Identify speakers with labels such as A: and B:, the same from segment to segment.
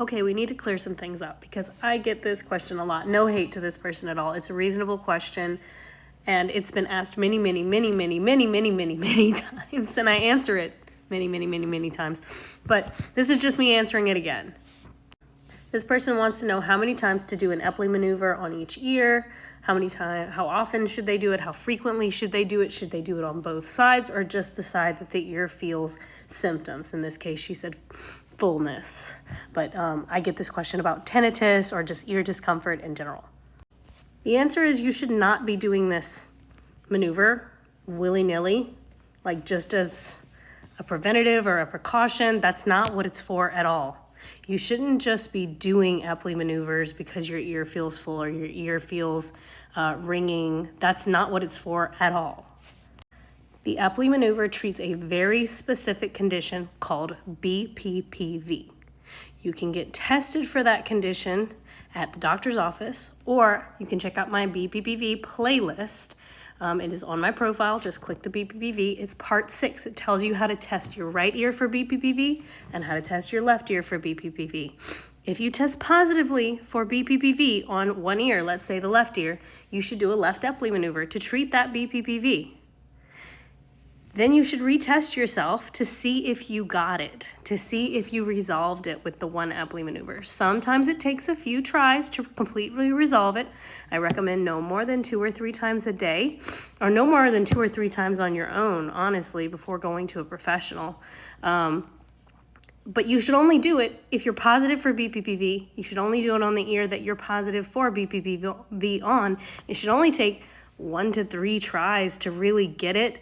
A: Okay, we need to clear some things up because I get this question a lot. No hate to this person at all. It's a reasonable question, and it's been asked many times, and I answer it many times. But this is just me answering it again. This person wants to know how many times to do an Epley maneuver on each ear, how often should they do it, how frequently should they do it on both sides, or just the side that the ear feels symptoms. In this case, she said fullness. But I get this question about tinnitus or just ear discomfort in general. The answer is you should not be doing this maneuver willy-nilly, like just as a preventative or a precaution. That's not what it's for at all. You shouldn't just be doing Epley maneuvers because your ear feels full or your ear feels ringing. That's not what it's for at all. The Epley maneuver treats a very specific condition called BPPV. You can get tested for that condition at the doctor's office, or you can check out my BPPV playlist. It is on my profile. Just click the BPPV. It's part 6. It tells you how to test your right ear for BPPV and how to test your left ear for BPPV. If you test positively for BPPV on one ear, let's say the left ear, you should do a left Epley maneuver to treat that BPPV. Then you should retest yourself to see if you got it, to see if you resolved it with the one Epley maneuver. Sometimes it takes a few tries to completely resolve it. I recommend no more than 2 or 3 times a day, or no more than 2 or 3 times on your own, honestly, before going to a professional. But you should only do it if you're positive for BPPV. You should only do it on the ear that you're positive for BPPV on. It should only take 1 to 3 tries to really get it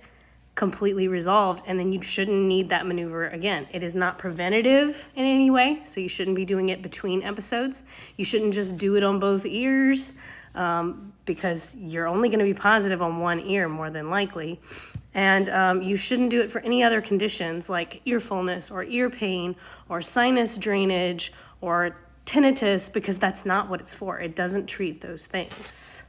A: completely resolved, and then you shouldn't need that maneuver again. It is not preventative in any way, so you shouldn't be doing it between episodes. You shouldn't just do it on both ears because you're only going to be positive on one ear more than likely. And you shouldn't do it for any other conditions like ear fullness or ear pain or sinus drainage or tinnitus, because that's not what it's for. It doesn't treat those things.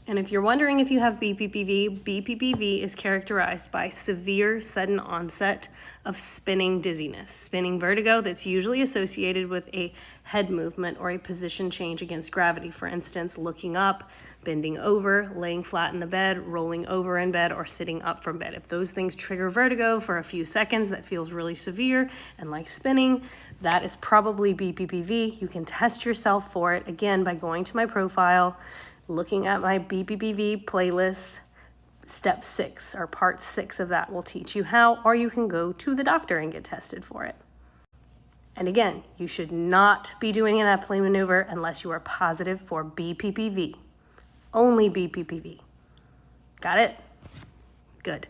A: And if you're wondering if you have BPPV, BPPV is characterized by severe sudden onset of spinning dizziness, spinning vertigo that's usually associated with a head movement or a position change against gravity. For instance, looking up, bending over, laying flat in the bed, rolling over in bed, or sitting up from bed. If those things trigger vertigo for a few seconds that feels really severe and like spinning, that is probably BPPV. You can test yourself for it, again, by going to my profile, looking at my BPPV playlist. Step 6 or part 6 of that will teach you how, or you can go to the doctor and get tested for it. And again, you should not be doing an Epley maneuver unless you are positive for BPPV. Only BPPV. Got it? Good.